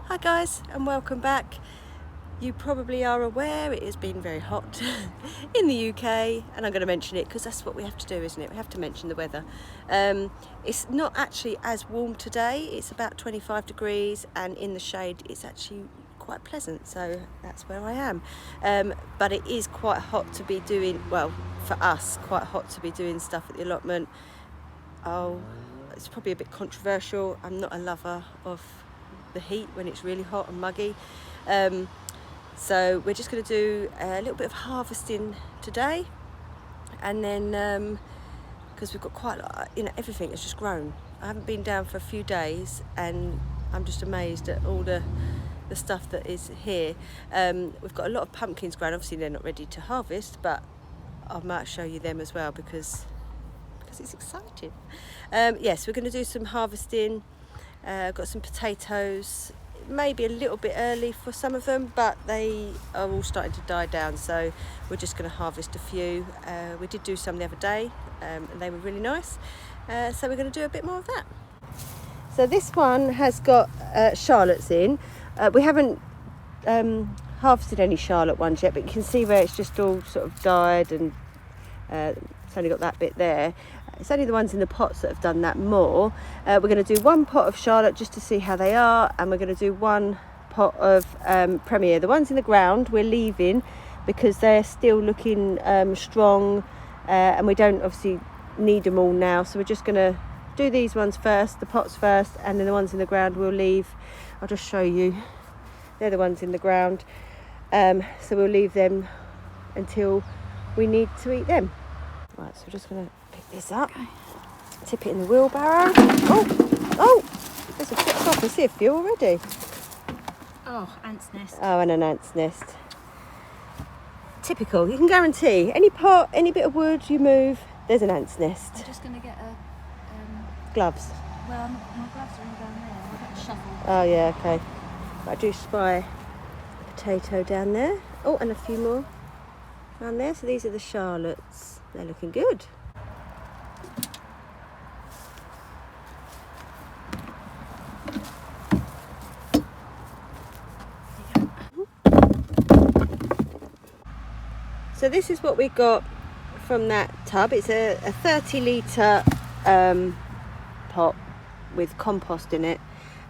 Hi guys, and welcome back. You probably are aware it has been very hot in the UK, and I'm going to mention it because that's what we have to do, isn't it? We have to mention the weather. It's not actually as warm today. It's about 25 degrees, and in the shade it's actually quite pleasant, so that's where I am. But it is quite hot to be doing, well, for us, quite hot to be doing stuff at the allotment. Oh, it's probably a bit controversial. I'm not a lover of the heat when it's really hot and muggy, so we're just going to do a little bit of harvesting today, and then because we've got quite a lot, everything has just grown. I haven't been down for a few days and I'm just amazed at all the stuff that is here. We've got a lot of pumpkins grown. Obviously they're not ready to harvest, but I might show you them as well because it's exciting. Yes, we're going to do some harvesting. Got some potatoes, maybe a little bit early for some of them, but they are all starting to die down, so we're just going to harvest a few. We did do some the other day, and they were really nice, so we're going to do a bit more of that. So this one has got Charlottes in. We haven't harvested any Charlotte ones yet, but you can see where it's just all sort of died, and it's only got that bit there. It's only the ones in the pots that have done that more. We're going to do one pot of Charlotte just to see how they are, and we're going to do one pot of Premier. The ones in the ground we're leaving because they're still looking strong, and we don't obviously need them all now, so we're just going to do these ones first, the pots first, and then the ones in the ground we'll leave. I'll just show you. They're the ones in the ground, so we'll leave them until we need to eat them. Right, so we're just going to pick this up, tip it in the wheelbarrow. Oh, there's a foot. I can see a few already. Oh, ant's nest. Oh, and an ant's nest. Typical. You can guarantee any pot, any bit of wood you move, there's an ant's nest. I'm just going to get a... Gloves. Well, my gloves are in down there. I'll get a shovel. Oh, yeah, okay. I do spy a potato down there. Oh, and a few more down there. So these are the Charlottes. They're looking good. So this is what we got from that tub. It's a 30 litre pot with compost in it.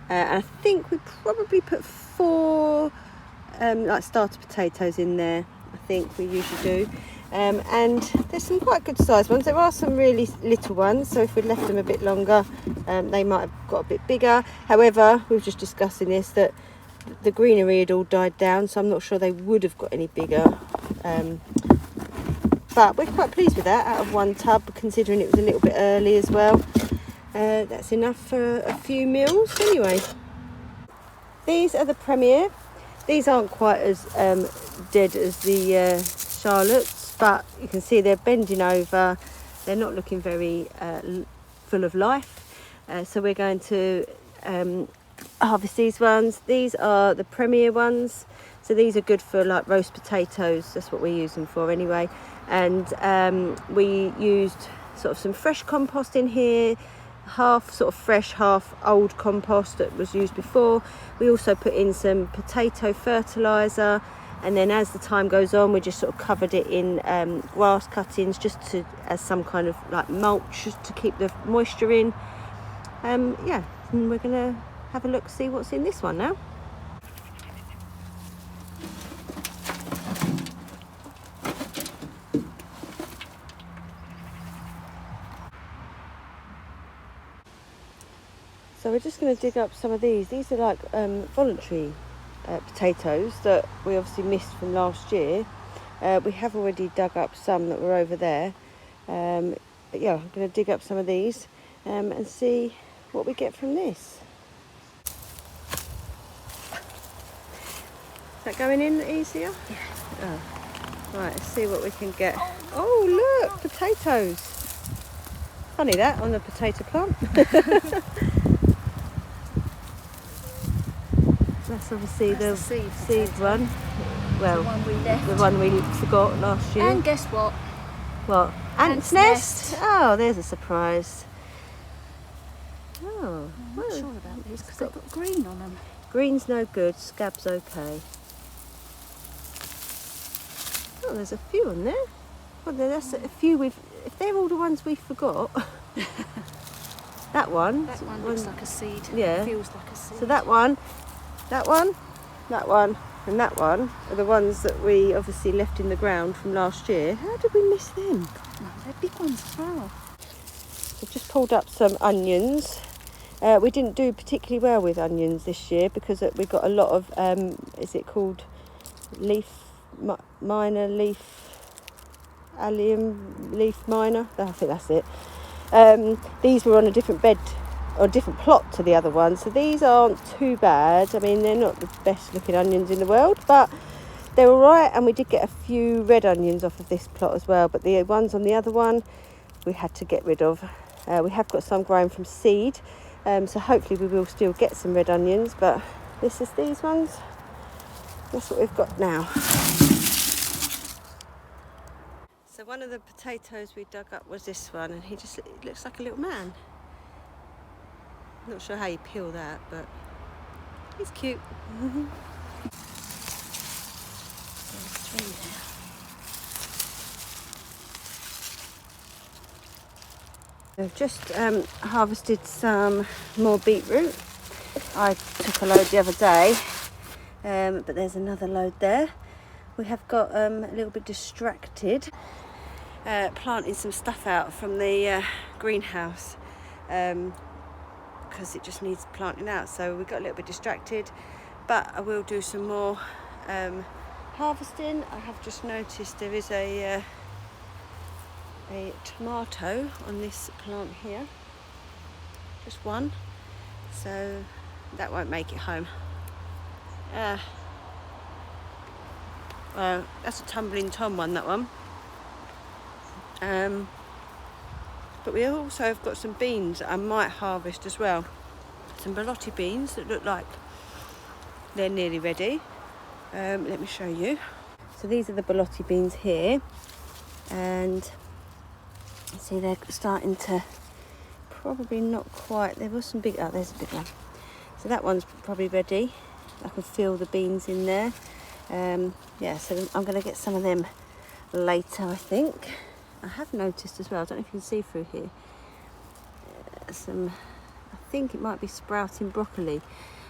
And I think we probably put 4 like starter potatoes in there. I think we usually do. And there's some quite good sized ones. There are some really little ones, so if we'd left them a bit longer, they might have got a bit bigger. However, we were just discussing this, that the greenery had all died down, so I'm not sure they would have got any bigger. But we're quite pleased with that out of one tub, considering it was a little bit early as well. That's enough for a few meals anyway. These are the Premier. These aren't quite as dead as the Charlottes, but you can see they're bending over. They're not looking very full of life. So we're going to harvest these ones. These are the Premier ones. So these are good for like roast potatoes. That's what we use them for anyway. And we used sort of some fresh compost in here, half sort of fresh, half old compost that was used before. We also put in some potato fertiliser, and then as the time goes on we just sort of covered it in grass cuttings, just to as some kind of like mulch to keep the moisture in. Yeah, and we're gonna have a look, see what's in this one now. So we're just going to dig up some of these. These are like voluntary potatoes that we obviously missed from last year. We have already dug up some that were over there. But yeah, I'm going to dig up some of these and see what we get from this. Is that going in easier? Yeah. Oh. Right, let's see what we can get. Oh, look, potatoes. Funny that, on the potato plant. That's obviously the seed one. Well, the one we left. The one we forgot last year. And guess what? What? Ant's nest? Oh, there's a surprise. Oh, I'm not sure about these because they've got green on them. Green's no good, scab's okay. Oh, there's a few on there. Well, that's a few we've... If they're all the ones we forgot... That one looks like a seed. Yeah. Feels like a seed. So that one, and that one are the ones that we obviously left in the ground from last year. How did we miss them? No, they're big ones as well. We've just pulled up some onions. We didn't do particularly well with onions this year because we got a lot of, is it called minor allium leaf minor? I think that's it. These were on a different bed or a different plot to the other ones, so these aren't too bad. I mean, they're not the best looking onions in the world, but they're all right. And we did get a few red onions off of this plot as well, but the ones on the other one we had to get rid of. We have got some growing from seed, so hopefully we will still get some red onions, but this is these ones. That's what we've got now. So one of the potatoes we dug up was this one, and it looks like a little man. Not sure how you peel that, but he's cute. I've just harvested some more beetroot. I took a load the other day, but there's another load there. We have got a little bit distracted planting some stuff out from the greenhouse. Because it just needs planting out, so we got a little bit distracted, but I will do some more harvesting. I have just noticed there is a tomato on this plant here, just one, so that won't make it home. Well, that's a tumbling Tom one, that one. But we also have got some beans that I might harvest as well. Some ballotti beans that look like they're nearly ready. Let me show you. So these are the ballotti beans here. And see, they're starting to, probably not quite, there was some big, oh, there's a big one. So that one's probably ready. I can feel the beans in there. Yeah, so I'm going to get some of them later, I think. I have noticed as well, I don't know if you can see through here, I think it might be sprouting broccoli,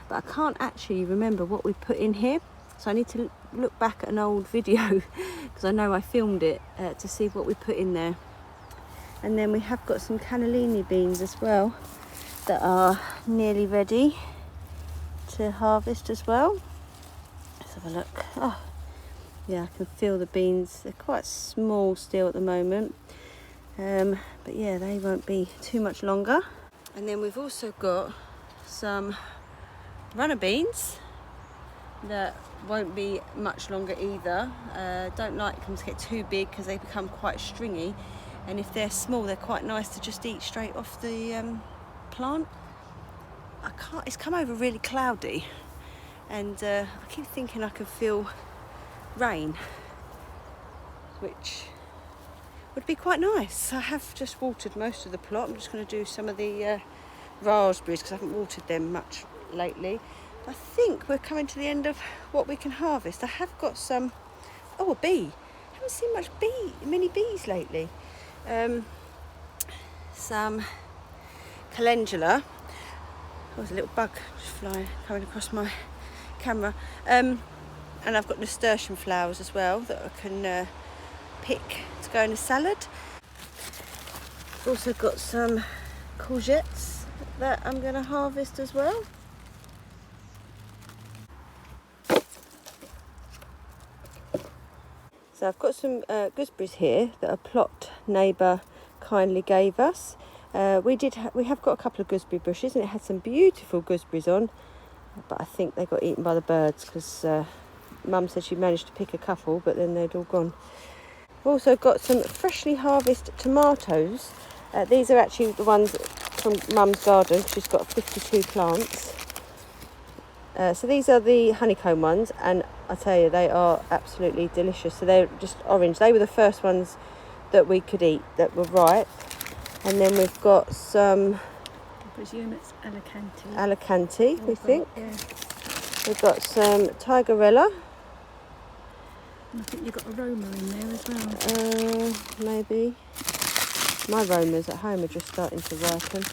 but I can't actually remember what we put in here, so I need to look back at an old video because I know I filmed it to see what we put in there. And then we have got some cannellini beans as well that are nearly ready to harvest as well. Let's have a look. Oh, yeah, I can feel the beans. They're quite small still at the moment, but yeah, they won't be too much longer. And then we've also got some runner beans that won't be much longer either. Don't like them to get too big because they become quite stringy, and if they're small they're quite nice to just eat straight off the plant. It's come over really cloudy, and I keep thinking I can feel rain, which would be quite nice. I have just watered most of the plot. I'm just going to do some of the raspberries because I haven't watered them much lately. I think we're coming to the end of what we can harvest. I have got some, oh, a bee. I haven't seen many bees lately. Some calendula. Oh, there's a little bug just coming across my camera. And I've got nasturtium flowers as well that I can pick to go in a salad. I've also got some courgettes that I'm going to harvest as well. So I've got some gooseberries here that a plot neighbour kindly gave us. We have got a couple of gooseberry bushes, and it had some beautiful gooseberries on, but I think they got eaten by the birds because Mum said she managed to pick a couple, but then they'd all gone. We've also got some freshly harvested tomatoes. These are actually the ones from Mum's garden. She's got 52 plants. So these are the honeycomb ones, and I tell you, they are absolutely delicious. So they're just orange. They were the first ones that we could eat that were ripe. And then we've got some, I presume it's Alicante. Alicante, we think. Yeah. We've got some tigerella. And I think you've got a Roma in there as well. Maybe. My Romas at home are just starting to ripen.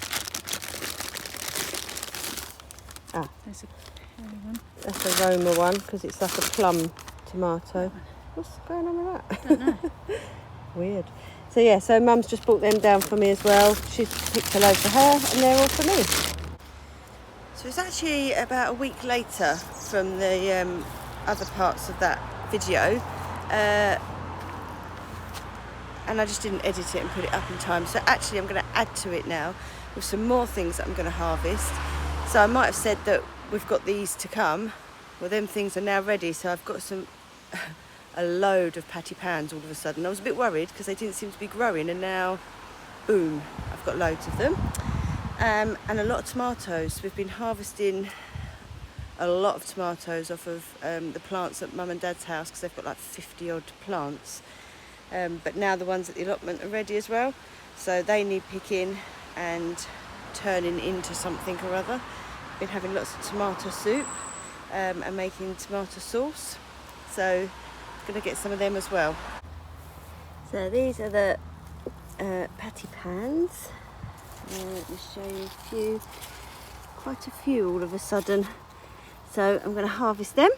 Ah, There's a pear one. that's a Roma one because it's like a plum tomato. What's going on with that? I don't know. Weird. So yeah, so Mum's just brought them down for me as well. She's picked a load for her and they're all for me. So it's actually about a week later from the other parts of that video. And I just didn't edit it and put it up in time. So actually I'm going to add to it now with some more things that I'm going to harvest. So I might have said that we've got these to come. Well, them things are now ready. So I've got a load of patty pans all of a sudden. I was a bit worried because they didn't seem to be growing, and now, boom, I've got loads of them. And a lot of tomatoes. We've been harvesting a lot of tomatoes off of the plants at Mum and Dad's house because they've got like 50 odd plants. But now the ones at the allotment are ready as well. So they need picking and turning into something or other. Been having lots of tomato soup and making tomato sauce. So going to get some of them as well. So these are the patty pans. Let me show you quite a few all of a sudden. So I'm going to harvest them.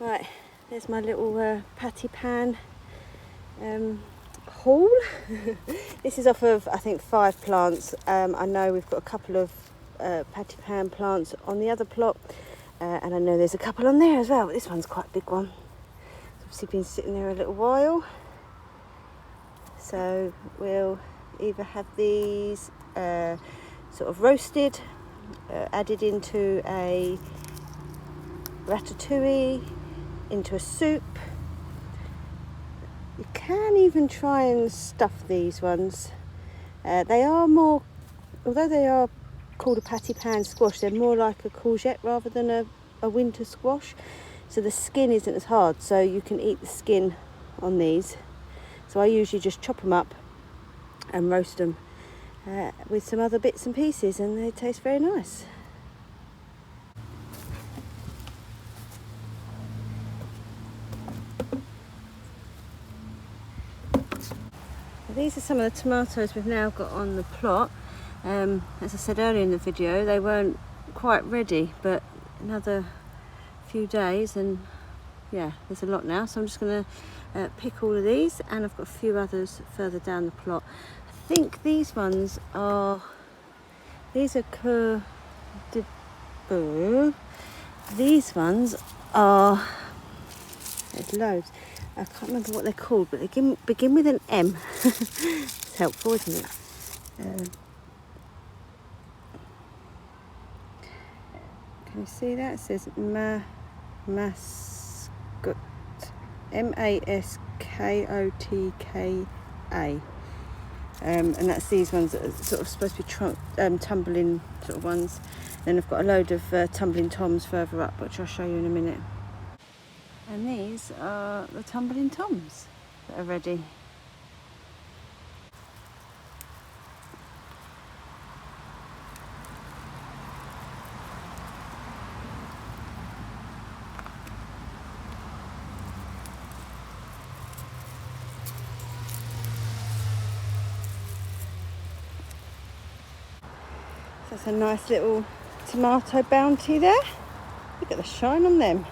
Right, there's my little patty pan haul. This is off of, I think, 5 plants. I know we've got a couple of patty pan plants on the other plot, and I know there's a couple on there as well, but this one's quite a big one. It's obviously been sitting there a little while. So we'll either have these sort of roasted, added into a ratatouille, into a soup. You can even try and stuff these ones. They are more, although they are called a patty pan squash, they're more like a courgette rather than a winter squash. So the skin isn't as hard, so you can eat the skin on these. So I usually just chop them up and roast them with some other bits and pieces, and they taste very nice. These are some of the tomatoes we've now got on the plot. As I said earlier in the video, they weren't quite ready, but another few days and yeah, there's a lot now. So I'm just going to pick all of these, and I've got a few others further down the plot. I think these ones are, these are these ones are, there's loads. I can't remember what they're called, but they begin with an M. It's helpful, isn't it? Can you see that? It says maskot. M-A-S-K-O-T-K-A. And that's these ones that are sort of supposed to be tumbling sort of ones. Then I've got a load of tumbling toms further up, which I'll show you in a minute. And these are the tumbling toms that are ready. That's a nice little tomato bounty there. Look at the shine on them.